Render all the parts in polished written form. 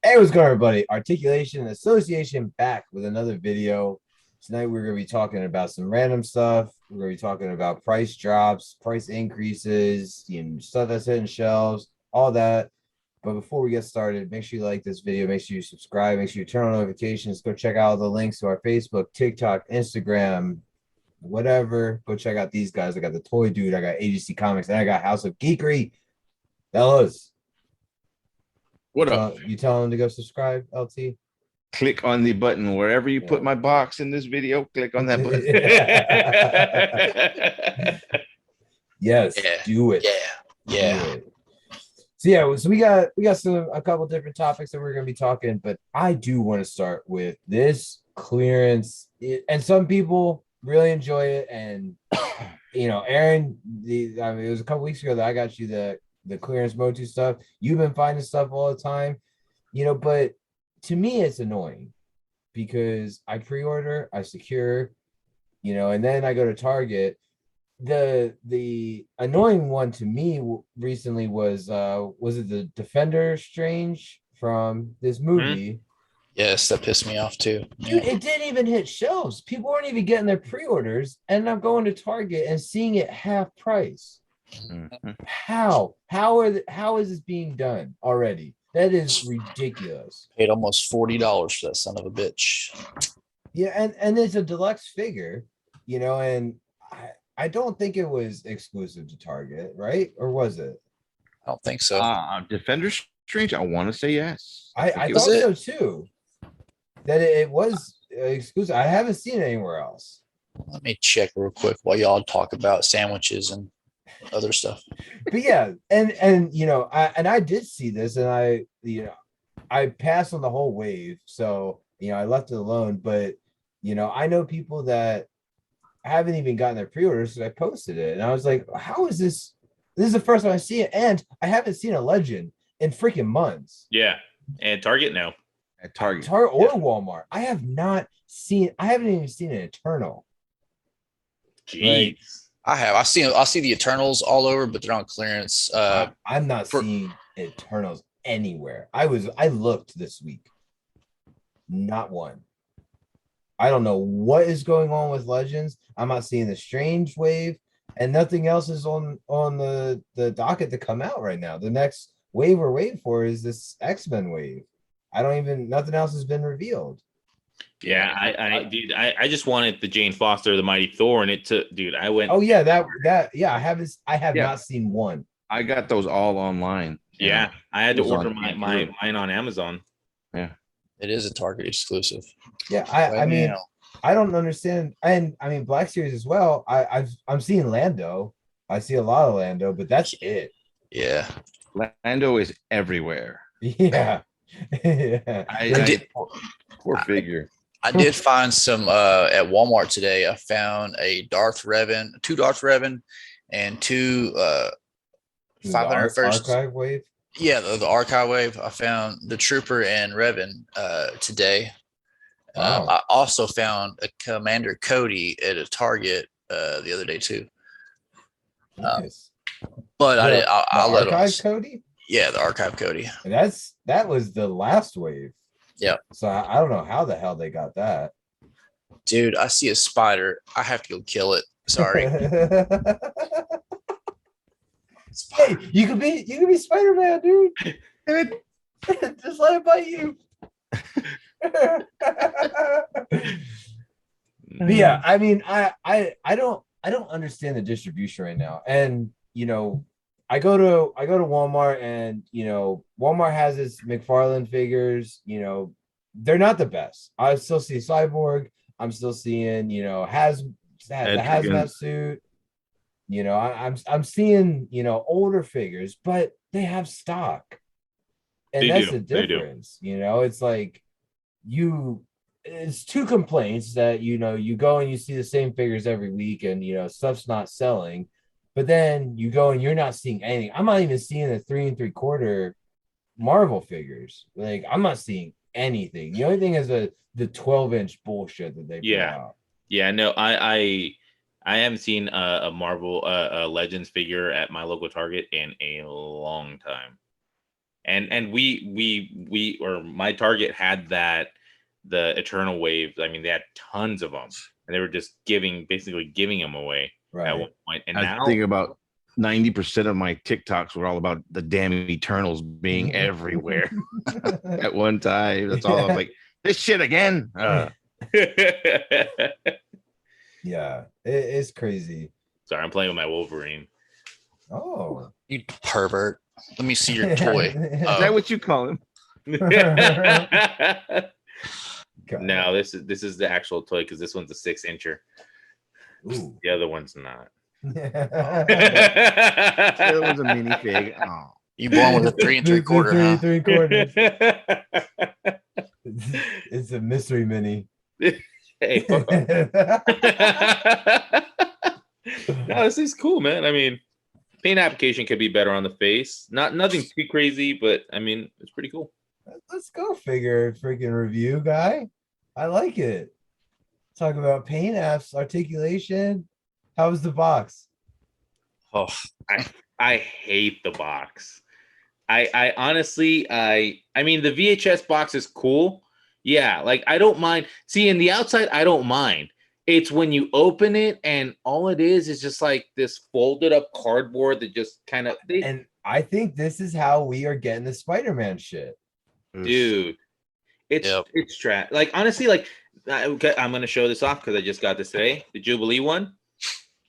Hey, what's going on, everybody? Articulation Association back with another video. Tonight, we're going to be talking about some random stuff. We're going to be talking about price drops, price increases, stuff that's hitting shelves, all that. But before we get started, make sure you like this video. Make sure you subscribe. Make sure you turn on notifications. Go check out the links to our Facebook, TikTok, Instagram, whatever. Go check out these guys. I got the Toy Dude. I got AGC Comics. And I got House of Geekery. Fellas. What up? You tell them to go subscribe, LT. Click on the button wherever you put my box in this video. Click on that button. Yes, Yeah, do it. yeah. Do it. So we got a couple different topics that we're gonna be talking, but I do want to start with this clearance. And some people really enjoy it, and Aaron, it was a couple weeks ago that I got you the clearance Motu stuff. You've been finding stuff all the time, but to me it's annoying because I pre-order, I secure, and then I go to Target. The annoying one to me recently was it the Defender Strange from this movie? Yes, that pissed me off too. Dude, it didn't even hit shelves. People weren't even getting their pre-orders, and I'm going to Target and seeing it half price. Mhm. How is this being done already? That is ridiculous. Paid almost $40 for that son of a bitch. Yeah, and it's a deluxe figure, and I don't think it was exclusive to Target, right? Or was it? I don't think so. Defender Strange, I want to say yes. I thought so too. That it was exclusive. I haven't seen it anywhere else. Let me check real quick while y'all talk about sandwiches and other stuff. But yeah, and I did see this, and I passed on the whole wave, so I left it alone. But I know people that haven't even gotten their pre-orders, so I posted it, and I was like, "How is this? This is the first time I see it, and I haven't seen a Legend in freaking months." Yeah, and Target now. At Target. Or Walmart. I haven't even seen an Eternal. Jeez. I see the Eternals all over, but they're on clearance. I'm not seeing Eternals anywhere. I looked this week. Not one. I don't know what is going on with Legends. I'm not seeing the Strange wave, and nothing else is on the docket to come out right now. The next wave we're waiting for is this X-Men wave. Nothing else has been revealed. Yeah, I just wanted the Jane Foster, the Mighty Thor, and it took, dude. I went. Oh yeah, I have not seen one. I got those all online. Yeah, I had to order mine on Amazon. Yeah, it is a Target exclusive. Yeah, I mean, I don't understand, and I mean Black Series as well. I'm seeing Lando. I see a lot of Lando, but that's it. Yeah, Lando is everywhere. Yeah. Poor figure. I did find some at Walmart today. I found a Darth Revan, two Darth Revan, and two 501st Archive wave. Yeah, the archive wave. I found the Trooper and Revan today. Wow. I also found a Commander Cody at a Target the other day too. Nice. But I'll let archive Cody. Yeah, the archive Cody. And that was the last wave. Yeah. So I don't know how the hell they got that. Dude, I see a spider. I have to go kill it. Sorry. Hey, you could be Spider-Man, dude. Just let it bite you. But yeah, I mean, I don't understand the distribution right now. And I go to Walmart, and Walmart has its McFarlane figures. They're not the best. I still see Cyborg. I'm still seeing the hazmat suit. I'm seeing older figures, but they have stock, and that's the difference. It's like it's two complaints that you go and you see the same figures every week, and stuff's not selling. But then you go and you're not seeing anything. I'm not even seeing the 3 3/4 Marvel figures. Like, I'm not seeing anything. The only thing is the 12-inch bullshit that they put out. Yeah, no, I haven't seen a Marvel Legends figure at my local Target in a long time. and we or my Target had the Eternal Wave. I mean, they had tons of them, and they were just basically giving them away at one point. And I now, think about 90% of my TikToks were all about the damn Eternals being everywhere at one time. That's all I was like, this shit again. Yeah, it's crazy. sorry, I'm playing with my Wolverine. Oh, You pervert. Let me see your toy. Is that what you call him? God. No, this is the actual toy because this one's a 6-incher. Ooh. The other one's not. The other one's a minifig. Oh. You born with a 3 3/4, huh? 3 3/4. It's a mystery mini. Hey, fuck off. No, this is cool, man. I mean, paint application could be better on the face. Nothing too crazy, but I mean, it's pretty cool. Let's go figure freaking review, guy. I like it. Talk about paint apps, articulation. How was the box? Oh, I hate the box. I honestly, I mean, the VHS box is cool. Yeah, like I don't mind. See, in the outside, I don't mind. It's when you open it and all it is just like this folded up cardboard that just kind of. And I think this is how we are getting the Spider-Man shit. Dude, it's trash. Like honestly, like okay, I'm gonna show this off because I just got this today, the Jubilee one.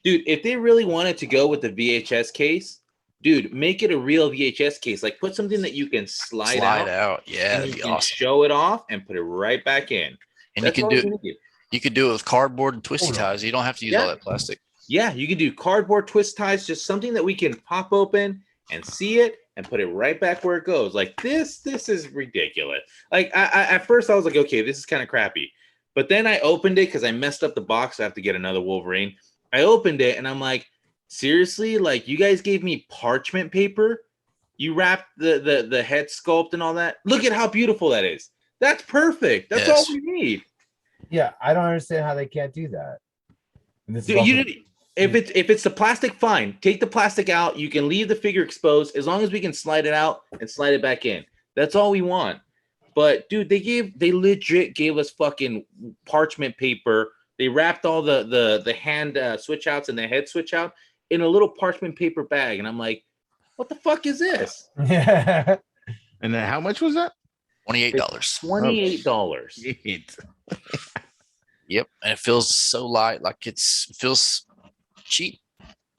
Dude, if they really wanted to go with the VHS case, dude, make it a real VHS case. Like put something that you can slide out. Yeah, and that'd you be can awesome. show it off and put it right back in. And That's you all can you do need. you could do it with cardboard and twisty Hold on. ties. You don't have to use Yeah. all that plastic. Yeah, you can do cardboard twist ties, just something that we can pop open and see it and put it right back where it goes. Like this is ridiculous. Like I at first I was like, okay, this is kind of crappy. But then I opened it because I messed up the box. I have to get another Wolverine. I opened it and I'm like, seriously? Like you guys gave me parchment paper? You wrapped the head sculpt and all that? Look at how beautiful that is. That's perfect. That's Yes. all we need. Yeah, I don't understand how they can't do that. And this is Dude, also- if it's the plastic, fine. Take the plastic out. You can leave the figure exposed as long as we can slide it out and slide it back in. That's all we want. But dude, they legit gave us fucking parchment paper. They wrapped all the hand switch outs and the head switch out in a little parchment paper bag, and I'm like, what the fuck is this? Yeah. And then how much was that? $28. $28. Shit. Yep. And it feels so light, like it feels cheap.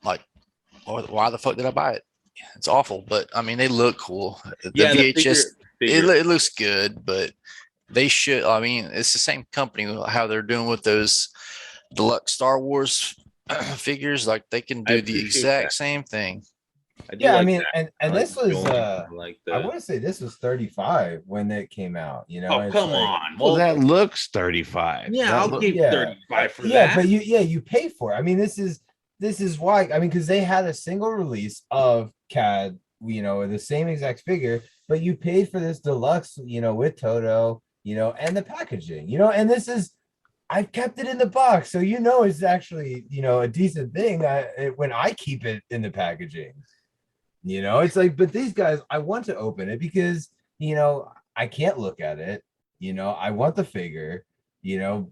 Like, why the fuck did I buy it? It's awful, but I mean, they look cool. The VHS, it looks good, but they should. I mean, it's the same company how they're doing with those deluxe Star Wars figures. Like they can I do the appreciate exact that. same thing. Yeah, I like mean, that. and I like this the was joint. I like I the. want to say this was 35 when it came out, you know. Oh, It's come like- on. Well, that looks 35. Yeah, That I'll look- give yeah. 35 for yeah, that. but you pay for it. I mean, this is why. I mean, because they had a single release of CAD, you know, the same exact figure, but you paid for this deluxe, you know, with Toto, you know, and the packaging, you know, and this is. I've kept it in the box, so you know it's actually, you know, a decent thing when I keep it in the packaging. You know, it's like, but these guys, I want to open it because, you know, I can't look at it. You know, I want the figure, you know,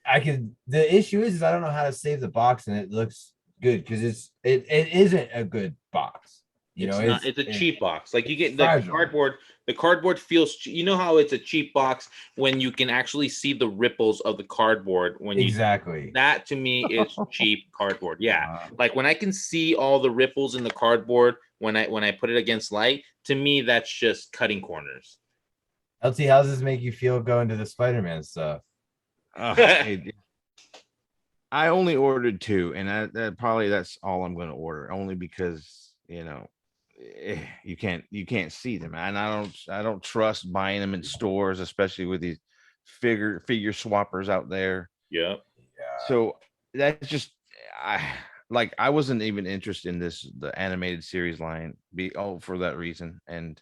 the issue is I don't know how to save the box and it looks good because it isn't a good box. You know, it's a cheap box. Like you get the fragile. cardboard. The cardboard feels. You know how it's a cheap box when you can actually see the ripples of the cardboard when you. Exactly. That to me is cheap cardboard. Yeah, Wow. like when I can see all the ripples in the cardboard when I put it against light. To me, that's just cutting corners. LT, how does this make you feel going to the Spider-Man stuff? I only ordered 2, and that's all I'm going to order, only because you know you can't see them, and I don't trust buying them in stores, especially with these figure swappers out there. Yeah. So that's just I wasn't even interested in the animated series line for that reason, and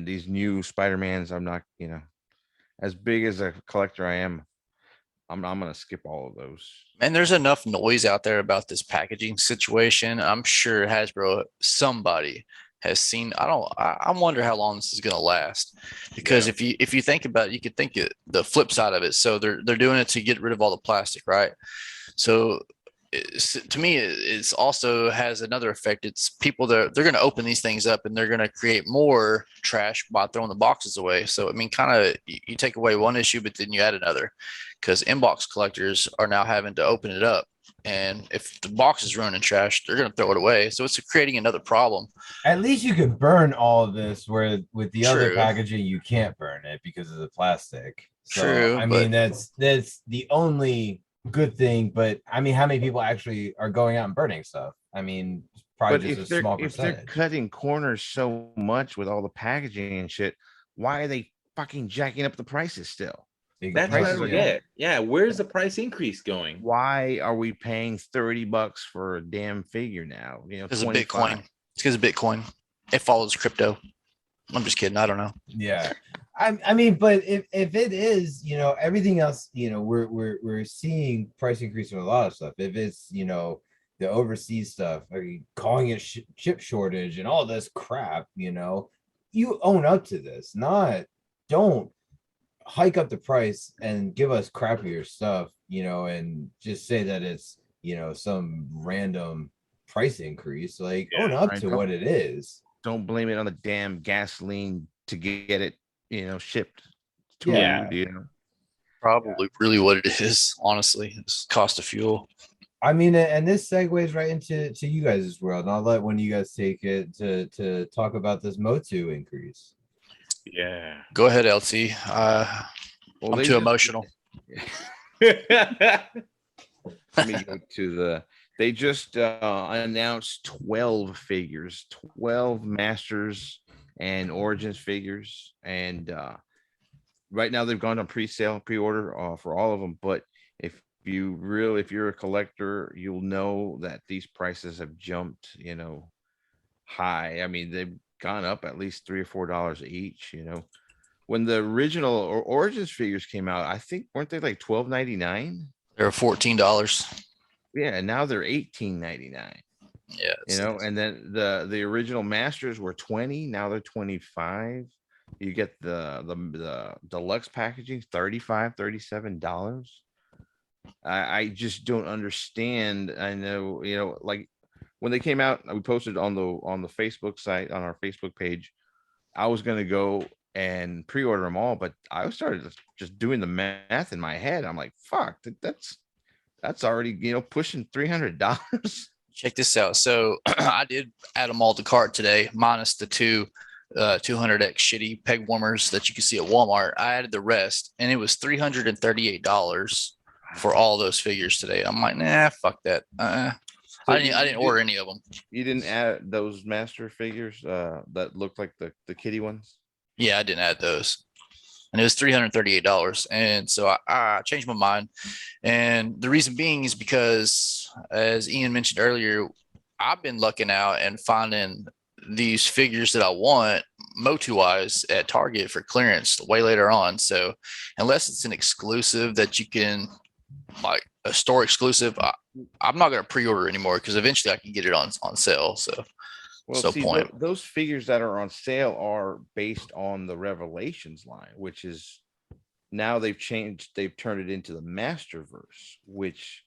these new Spider-Mans, I'm not, you know, as big as a collector I am, I'm gonna skip all of those. And there's enough noise out there about this packaging situation. I'm sure Hasbro, somebody has seen. I wonder how long this is going to last, because Yeah. if you think about it, you could think the flip side of it. So they're doing it to get rid of all the plastic, right? So to me, it's also has another effect. It's people that they're going to open these things up and they're going to create more trash by throwing the boxes away. So I mean, kind of you take away one issue, but then you add another, because inbox collectors are now having to open it up. And if the box is running trash, they're going to throw it away. So it's creating another problem. At least you could burn all of this, where with the other True. packaging you can't burn it because of the plastic. So True, I but- mean that's the only good thing. But I mean, how many people actually are going out and burning stuff? I mean, probably But just a small if they're percentage. cutting corners so much with all the packaging and shit, why are they fucking jacking up the prices still? That's what I prices don't are get. Yeah, where's the price increase going? Why are we paying $30 for a damn figure now? You know, Because of 25. Bitcoin. It's because of Bitcoin. It follows crypto. I'm just kidding. I don't know. Yeah. I mean, but if it is, you know, everything else, you know, we're seeing price increase on a lot of stuff. If it's, you know, the overseas stuff, I mean, calling it chip shortage and all this crap, you know, you own up to this. Not don't hike up the price and give us crappier stuff, you know, and just say that it's, you know, some random price increase. Like own up I to don't- what it is. Don't blame it on the damn gasoline to get it, you know, shipped to Yeah. you know. Probably really what it is, honestly. It's cost of fuel. I mean, and this segues right into you guys' world. And I'll let one of you guys take it to talk about this Motu increase. Yeah. Go ahead, LT. Well, I'm they too just- emotional. Let me go to the. They just announced 12 figures, 12 Masters and Origins figures, and right now they've gone on pre-sale, pre-order for all of them. But if you're a collector, you'll know that these prices have jumped, you know, high. I mean, they've gone up at least $3 or $4 each. You know, when the original or Origins figures came out, I think weren't they like $12.99? They're $14. Yeah, and now they're $18.99. Yeah. You know, and then the original Masters were 20, now they're 25. You get the deluxe packaging, $37. I just don't understand. I know, you know, like when they came out, we posted on the Facebook site, on our Facebook page. I was gonna go and pre-order them all, but I started just doing the math in my head. I'm like, fuck, that's already, you know, pushing $300. Check this out. So I did add them all to cart today, minus the two 200X shitty peg warmers that you can see at Walmart. I added the rest, and it was $338 for all those figures today. I'm like, nah, fuck that. I didn't order any of them. You didn't add those master figures that looked like the kitty ones? Yeah, I didn't add those. And it was $338. And so I changed my mind. And the reason being is because, as Ian mentioned earlier, I've been lucking out and finding these figures that I want Motu wise at Target for clearance way later on. So unless it's an exclusive that you can, like a store exclusive, I'm not going to pre-order anymore, because eventually I can get it on sale. So Well, So see, point. those figures that are on sale are based on the Revelations line, which is now they've turned it into the Masterverse, which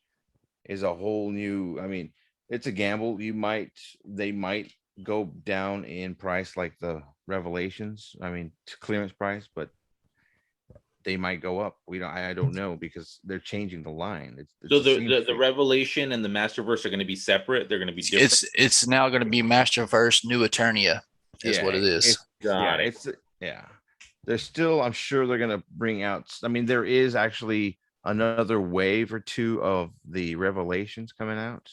is a whole new. I mean, it's a gamble. They might go down in price like the Revelations. I mean, to clearance price, but they might go up. I don't know, because they're changing the line. So the same the figure. Revelation and the Masterverse are going to be separate. They're going to be different. it's now going to be Masterverse New Eternia is what it is. Got it. There's still, I'm sure they're gonna bring out. I mean, there is actually another wave or two of the Revelations coming out.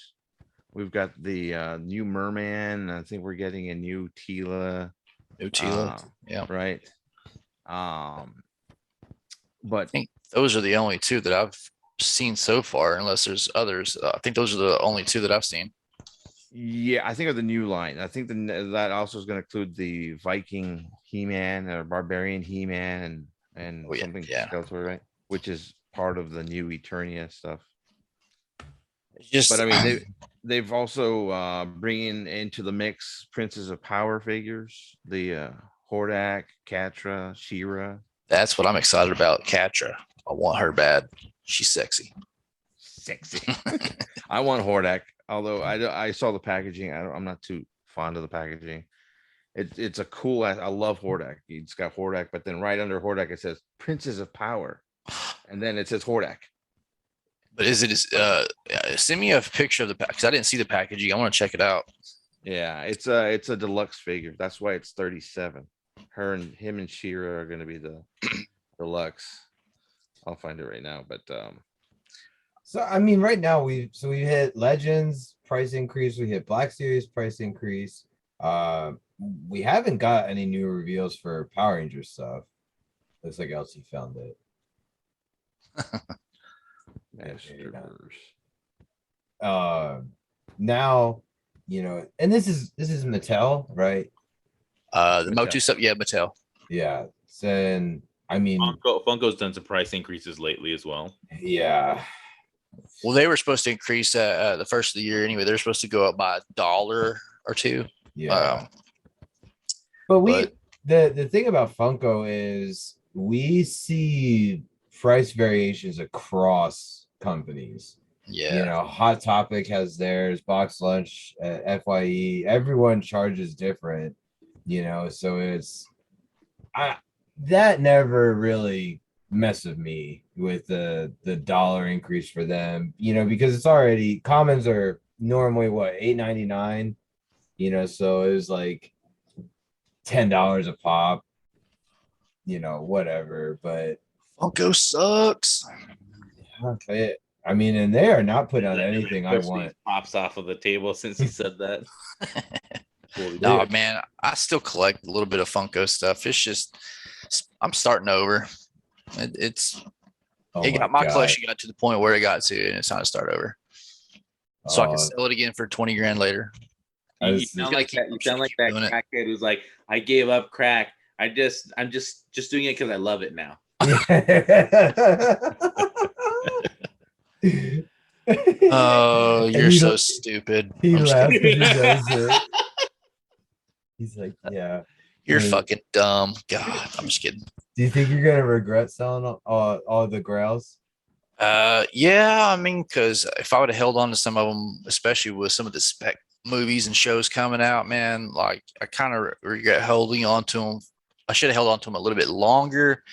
We've got the new Merman. I think we're getting a new Tila. New Tila. Yeah. Right. But I think those are the only two that I've seen so far, unless there's others. I think those are the only two that I've seen. yeah, I think of the new line. I think that also is going to include the Viking He-Man or Barbarian He-Man and Oh, yeah, something yeah. Skeletor, right? Which is part of the new Eternia stuff. It's just, But I mean, they've also bringing into the mix Princes of Power figures, the Hordak, Katra, Shira. That's what I'm excited about. Katra. I want her bad. She's sexy. Sexy. I want Hordak, although I saw the packaging. I'm not too fond of the packaging. It's a cool. I love Hordak. It's got Hordak, but then right under Hordak it says Princes of Power, and then it says Hordak. But is it? Send me a picture of the pack because I didn't see the packaging. I want to check it out. Yeah, it's a deluxe figure. That's why it's 37. Him and Shira are going to be the deluxe. I'll find it right now, but So I mean, right now we hit Legends price increase, we hit Black Series price increase. We haven't got any new reveals for Power Rangers stuff. Looks like Elsie found it. Masters. Now, you know, and this is Mattel, right? The Motu stuff, yeah, Mattel. Yeah. So, and I mean, Funko's done some price increases lately as well. yeah. Well, they were supposed to increase the first of the year anyway. They're supposed to go up by $1 or $2. Yeah. But the thing about Funko is we see price variations across companies. Yeah. You know, Hot Topic has theirs, Box Lunch, FYE, everyone charges different, you know, so that never really mess with me with the dollar increase for them, you know, because it's already commons are normally what $8.99, you know, so it was like $10 a pop, you know, whatever. But Funko sucks. I mean, and they are not putting on anything I want. Pops off of the table since he said that. No, man, I still collect a little bit of Funko stuff. It's just I'm starting over. My collection got to the point where it got to, and it's time to start over. So I can sell it again for 20 grand later. You sound like that crackhead who's like, I gave up crack. I'm just doing it because I love it now. Oh, you're so stupid. He laughs when he does it. He's like, yeah. You're fucking dumb. God, I'm just kidding. Do you think you're gonna regret selling all the grails? Yeah, I mean, because if I would have held on to some of them, especially with some of the spec movies and shows coming out, man, like I kind of regret holding on to them. I should have held on to them a little bit longer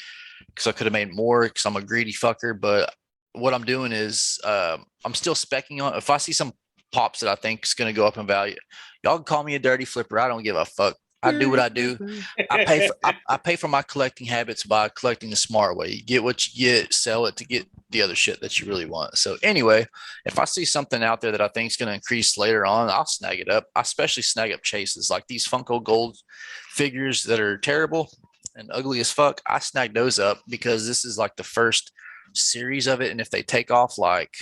because I could have made more because I'm a greedy fucker. But what I'm doing is I'm still specking on. If I see some pops that I think is going to go up in value, y'all can call me a dirty flipper. I don't give a fuck. I do what I do. I pay for my collecting habits by collecting the smart way. You get what you get, sell it to get the other shit that you really want. So anyway, if I see something out there that I think is going to increase later on, I'll snag it up. I especially snag up chases like these Funko Gold figures that are terrible and ugly as fuck. I snag those up because this is like the first series of it. And if they take off like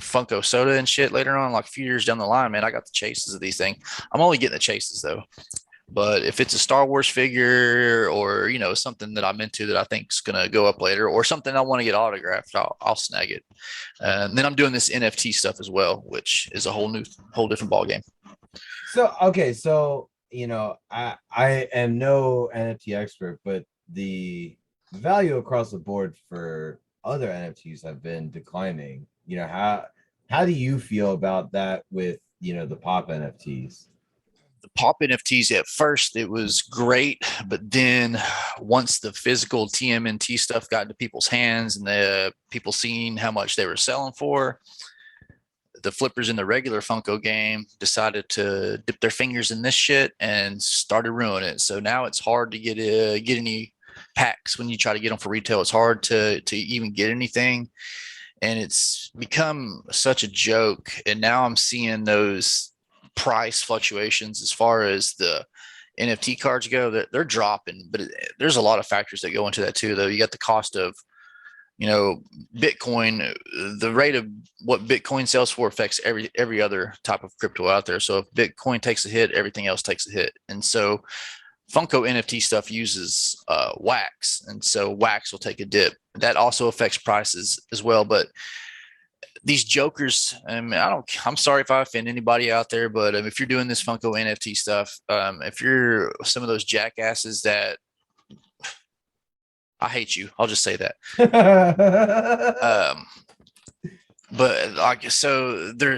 Funko Soda and shit later on, like a few years down the line, man, I got the chases of these things. I'm only getting the chases though. But if it's a Star Wars figure or, you know, something that I'm into that I think is going to go up later or something I want to get autographed, I'll snag it. And then I'm doing this NFT stuff as well, which is a whole different ball game. So, okay. So, you know, I am no NFT expert, but the value across the board for other NFTs have been declining. You know, how do you feel about that with, you know, the pop NFTs? The pop NFTs at first, it was great. But then once the physical TMNT stuff got into people's hands and the people seeing how much they were selling for, the flippers in the regular Funko game decided to dip their fingers in this shit and started ruining it. So now it's hard to get any packs when you try to get them for retail. It's hard to even get anything. And it's become such a joke. And now I'm seeing those price fluctuations as far as the NFT cards go. They're dropping, but there's a lot of factors that go into that too, though. You got the cost of, you know, Bitcoin. The rate of what Bitcoin sells for affects every other type of crypto out there. So if Bitcoin takes a hit, everything else takes a hit. And so Funko NFT stuff uses wax, and so wax will take a dip. That also affects prices as well. But these jokers, I'm sorry if I offend anybody out there, but if you're doing this Funko NFT stuff, if you're some of those jackasses that I hate you, I'll just say that. But like, so they're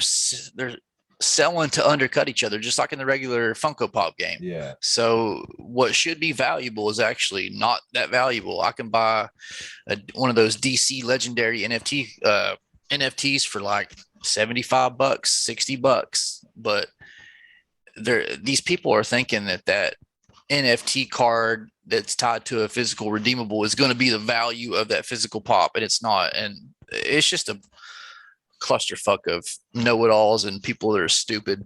selling to undercut each other, just like in the regular Funko Pop game. Yeah. So what should be valuable is actually not that valuable. I can buy one of those DC legendary NFTs for like $75, $60, but these people are thinking that NFT card that's tied to a physical redeemable is going to be the value of that physical pop, and it's not. And it's just a clusterfuck of know-it-alls and people that are stupid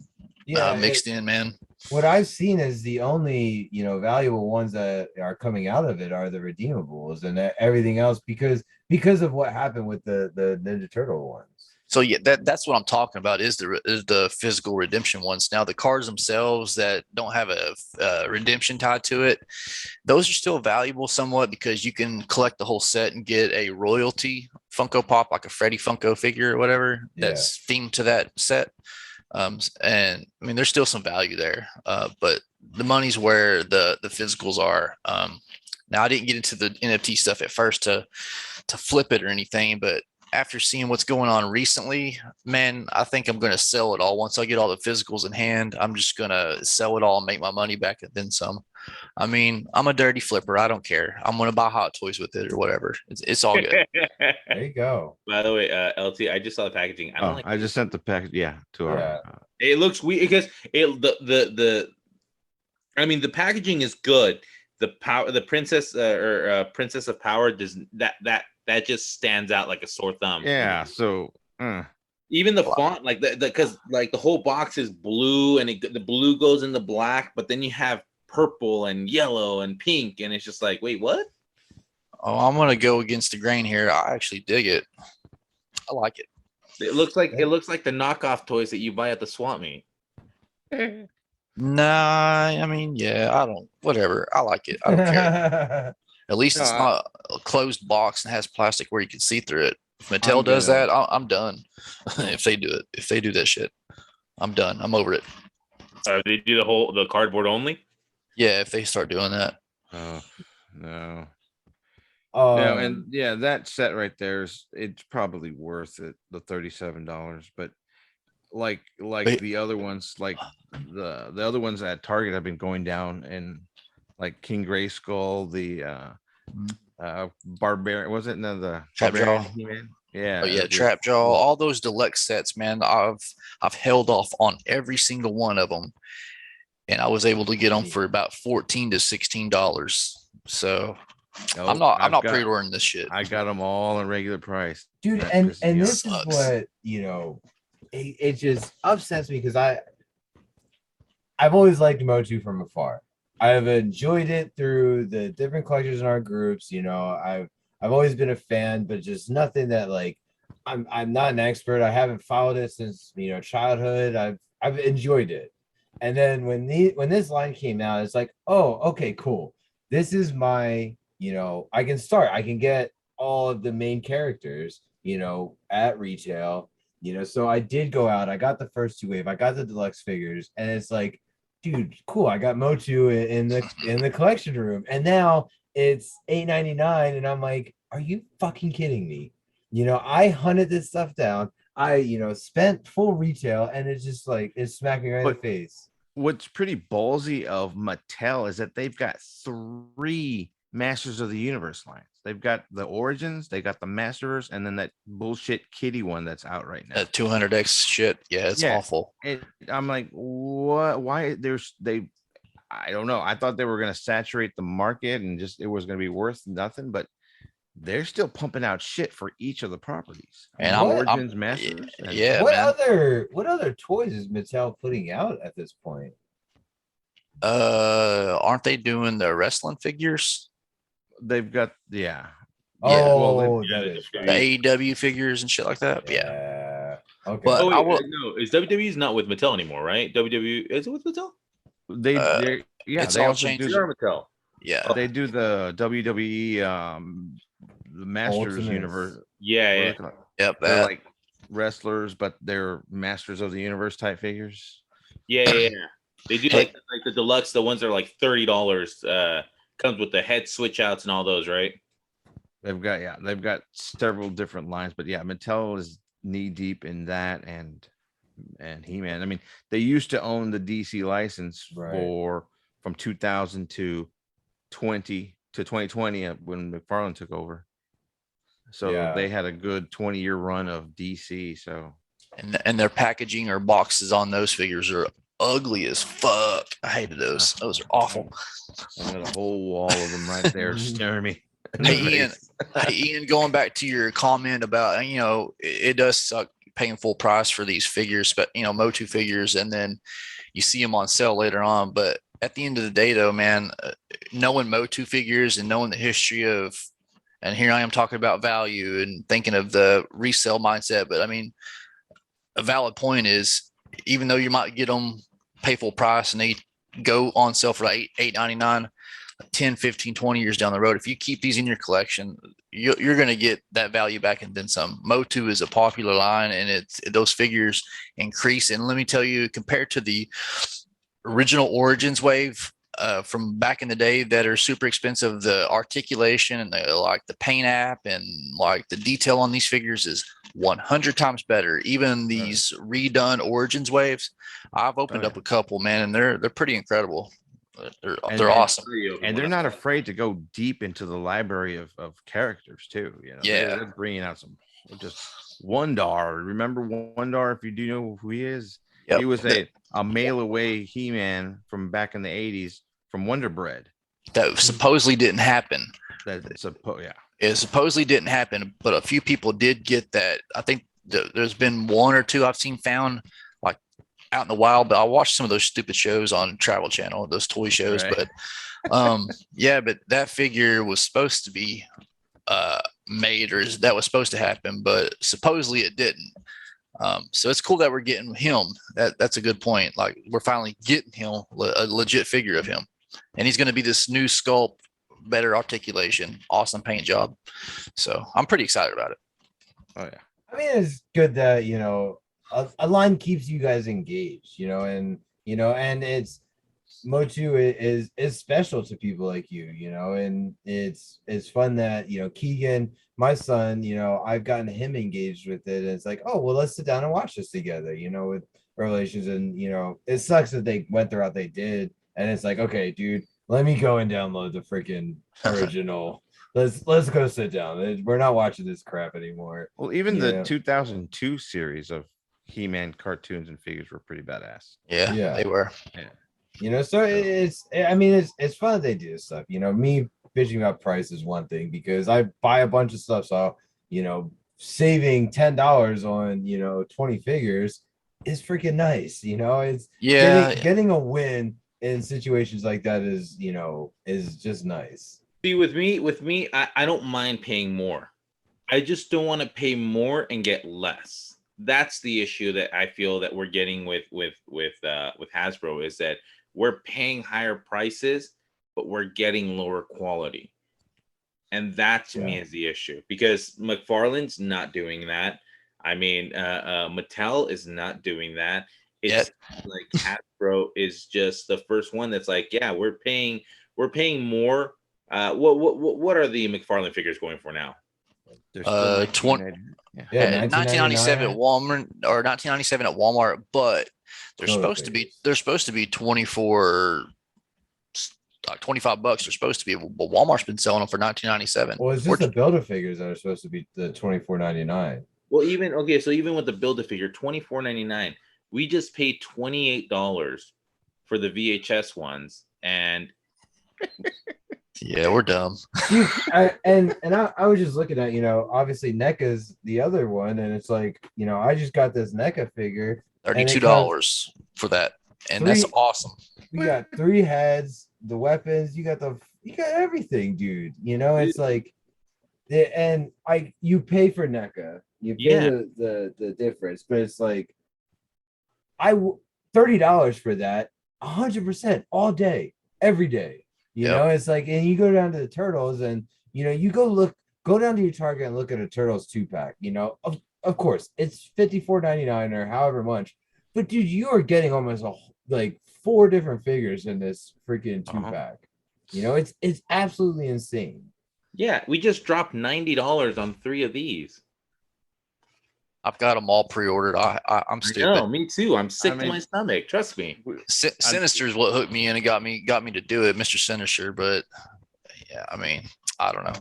mixed in, man. What I've seen is the only, valuable ones that are coming out of it are the redeemables, and everything else because of what happened with the Ninja Turtle ones. So yeah, that's what I'm talking about is the physical redemption ones. Now the cards themselves that don't have a redemption tied to it, those are still valuable somewhat because you can collect the whole set and get a royalty Funko Pop, like a Freddy Funko figure or whatever that's themed to that set. And I mean, there's still some value there, but the money's where the physicals are. Now I didn't get into the NFT stuff at first to flip it or anything, but after seeing what's going on recently, man, I think I'm going to sell it all. Once I get all the physicals in hand, I'm just going to sell it all and make my money back and then some. I mean, I'm a dirty flipper. I don't care. I'm going to buy Hot Toys with it or whatever. It's all good. There you go. By the way, LT, I just saw the packaging. I just sent the package. Yeah, to our. It looks weird because I mean, the packaging is good. The princess Princess of Power does that just stands out like a sore thumb. Yeah. So even the font, like because like the whole box is blue and the blue goes in the black, but then you have purple and yellow and pink, and it's just like, wait, what? Oh, I'm gonna go against the grain here. I actually dig it. I like it. It looks like the knockoff toys that you buy at the swap meet. Nah, I mean, yeah, I don't. Whatever. I like it. I don't care. At least it's not a closed box and has plastic where you can see through it. If Mattel does that, I'm done. If they do it, if they do that shit, I'm done. I'm over it. They do the cardboard only. Yeah, if they start doing that. Oh no. No, and yeah, that set right there it's probably worth it, the $37. But like the other ones, like the other ones at Target have been going down, and like King Grayskull, the Barbarian, was it the Trapjaw? Yeah. Oh yeah, Trapjaw. All those deluxe sets, man. I've held off on every single one of them, and I was able to get them for about $14 to $16. So I'm not pre-ordering this shit. I got them all in regular price, dude. And this is what it just upsets me because I've always liked Motu from afar. I've enjoyed it through the different collectors in our groups. I've always been a fan, but just nothing that like I'm not an expert. I haven't followed it since childhood. I've enjoyed it. And then when this line came out, it's like, oh, okay, cool. This is my, I can get all of the main characters, at retail, so I did go out. I got the first 2 wave. I got the deluxe figures, and it's like, dude, cool. I got Motu in the collection room, and now it's $8.99, and I'm like, are you fucking kidding me? I hunted this stuff down. I spent full retail, and it's just like it's smacking right in the face. What's pretty ballsy of Mattel is that they've got 3 Masters of the Universe lines. They've got the Origins, they got the Masters, and then that bullshit kitty one that's out right now. That 200X shit. Yeah, it's awful. I'm like, what? Why? I don't know. I thought they were going to saturate the market and just it was going to be worth nothing, but they're still pumping out shit for each of the properties. And Origins, Masters. What other toys is Mattel putting out at this point? Aren't they doing the wrestling figures? They've got the AEW figures and shit like that. Yeah. Okay. But no, is WWE's not with Mattel anymore, right? WWE is it with Mattel? It's all changed. Mattel. Yeah. They do the WWE the Masters Ultimates. Universe. Yeah. Yep. They're like wrestlers, but they're Masters of the Universe type figures. Yeah. They do like the deluxe, the ones that are like $30. Comes with the head switch outs and all those, right? They've got several different lines, but yeah, Mattel is knee deep in that and He-Man. I mean, they used to own the DC license Right. from 2000 to 2020 when McFarlane took over. So Yeah. they had a good 20-year run of DC. So And their packaging or boxes on those figures are ugly as fuck. I hated those. Those are awful. I got a whole wall of them right there staring me. in the Hey Ian, face. hey Ian, going back to your comment about it does suck paying full price for these figures, but Motu figures, and then you see them on sale later on. But at the end of the day, though, man, knowing Motu figures and knowing the history of, and here I am talking about value and thinking of the resale mindset, but I mean, a valid point is even though you might get them pay full price and they go on sale for like $8.99, 10, 15, 20 years down the road, if you keep these in your collection, you're going to get that value back and then some. Motu is a popular line, and those figures increase. And let me tell you, compared to the original Origins wave from back in the day that are super expensive, the articulation and the paint app and like the detail on these figures is 100 times better. Even these redone Origins waves, I've opened up a couple, man, and they're pretty incredible. They're awesome, and they're not afraid to go deep into the library of characters too. They're bringing out some just Wondar. Remember Wondar? If you do know who he is, he was a mail away He-Man from back in the 80s from Wonder Bread. That supposedly didn't happen. It supposedly didn't happen, but a few people did get that. I think there's been one or two I've seen found like out in the wild, but I watched some of those stupid shows on Travel Channel, those toy shows. Right. But but that figure was supposed to be made, or that was supposed to happen, but supposedly it didn't. So it's cool that we're getting him. That's a good point. Like we're finally getting him a legit figure of him, and he's going to be this new sculpt, better articulation, awesome paint job. So I'm pretty excited about it. Oh yeah. I mean, it's good that a line keeps you guys engaged, and it's Motu is special to people like you, and it's fun that Keegan, my son, I've gotten him engaged with it, and it's like, oh well, let's sit down and watch this together, with Revelations, and it sucks that they went the route they did, and it's like, okay, dude, let me go and download the freaking original. Let's go sit down. We're not watching this crap anymore. Well, even the 2002 series of He-Man cartoons and figures were pretty badass. Yeah, they were. Yeah. So it's fun that they do this stuff. Me bitching about price is one thing because I buy a bunch of stuff. So, saving $10 on, 20 figures is freaking nice. It's getting a win in situations like that is just nice. See, with me, I don't mind paying more. I just don't want to pay more and get less. That's the issue that I feel that we're getting with Hasbro, is that we're paying higher prices, but we're getting lower quality. And that to me is the issue, because McFarlane's not doing that. I mean, Mattel is not doing that. It's like Hasbro is just the first one that's like, yeah, we're paying more. What are the McFarlane figures going for now? 1997 at Walmart, or 1997 at Walmart, but they're supposed to be 24, like $25. They're supposed to be, but Walmart's been selling them for 1997. Well, it's just the Builder figures that are supposed to be the $24.99. Well, even with the Builder figure, $24.99, we just paid $28 for the VHS ones, and yeah, we're dumb. Dude, I was just looking at, obviously NECA's the other one, and it's like, I just got this NECA figure, $32 for that, and that's awesome. We got 3 heads, the weapons, you got everything, dude. It's like, and you pay for NECA, you pay the difference, but it's like, $30 for that, 100% all day, every day. It's like, and you go down to the Turtles, and you go down to your Target and look at a Turtles 2-pack. of course, it's $54.99 or however much. But dude, you are getting almost like 4 different figures in this freaking 2-pack. You know, it's absolutely insane. Yeah, we just dropped $90 on 3 of these. I've got them all pre-ordered. I'm stupid. No, me too. I'm sick to mean- my stomach. Trust me. Sinister is what hooked me in and got me to do it, Mr. Sinister. But yeah, I mean, I don't know.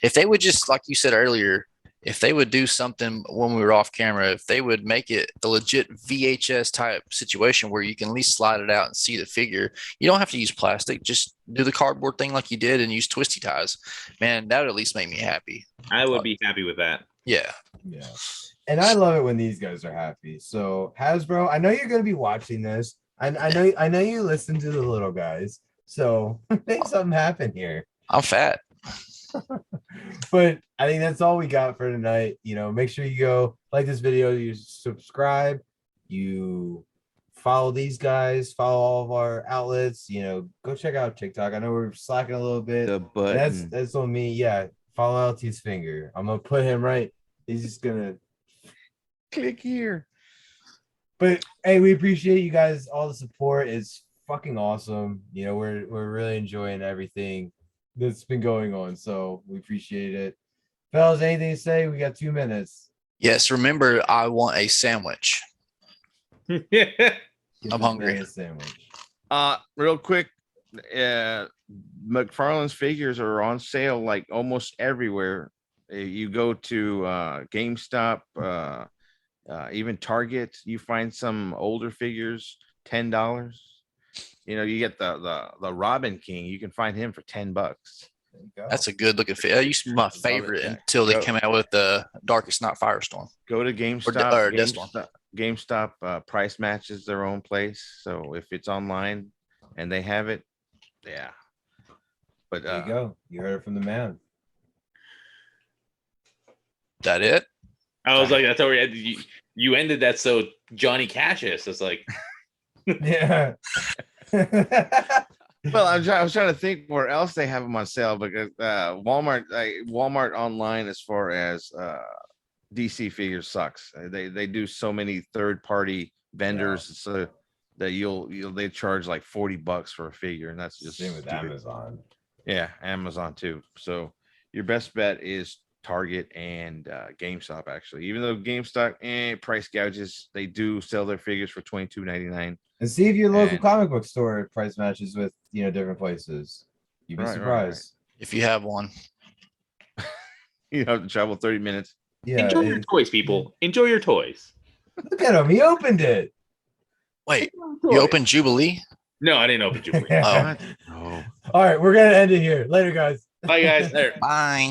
If they would just, like you said earlier, if they would do something when we were off camera, if they would make it the legit VHS type situation where you can at least slide it out and see the figure, you don't have to use plastic. Just do the cardboard thing like you did and use twisty ties. Man, that would at least make me happy. I would be happy with that. Yeah. Yeah. And I love it when these guys are happy. So Hasbro, I know you're gonna be watching this. I know you listen to the little guys. So make something happen here. I'm fat. But I think that's all we got for tonight. You know, make sure you go like this video, you subscribe, you follow these guys, follow all of our outlets. You know, go check out TikTok. I know we're slacking a little bit. The button. That's on me. Yeah, follow LT's finger. I'm gonna put him right. He's just gonna click here. But hey, we appreciate you guys all the support. It's fucking awesome. You know, we're really enjoying everything that's been going on. So we appreciate it. Fellas, anything to say? We got 2 minutes. Yes. Remember, I want a sandwich. Get I'm this hungry. man a sandwich. Real quick, McFarlane's figures are on sale like almost everywhere. You go to GameStop, even Target, you find some older figures, $10. You know, you get the Robin King, you can find him for $10. There you go. That's a good looking figure. That used to be my favorite yeah. until they Go. came out with the Darkest Night Firestorm. Go to Or GameStop. Death Storm. GameStop price matches their own place. So if it's online and they have it, yeah. But There you go. You heard it from the man. That it? I was like, that's how you ended that so Johnny Cassius. It's like, Yeah. well, I was trying to think where else they have them on sale because Walmart online as far as DC figures sucks. They do so many third-party vendors so that they charge like $40 for a figure, and that's just Same with stupid. Amazon. Yeah, Amazon too. So your best bet is Target and GameStop. Actually, even though GameStop price gouges, they do sell their figures for $22.99. And see if your local And- comic book store price matches with, you know, different places. You'd be Right, right, surprised. If you have one. You have to travel 30 minutes. Yeah. enjoy your toys, people. Enjoy your toys. Look at him. He opened it. Wait, Toys. you opened Jubilee? No, I didn't open Jubilee. Oh. What? Oh. All right, we're gonna end it here. Later, guys. Bye, guys. There. Bye.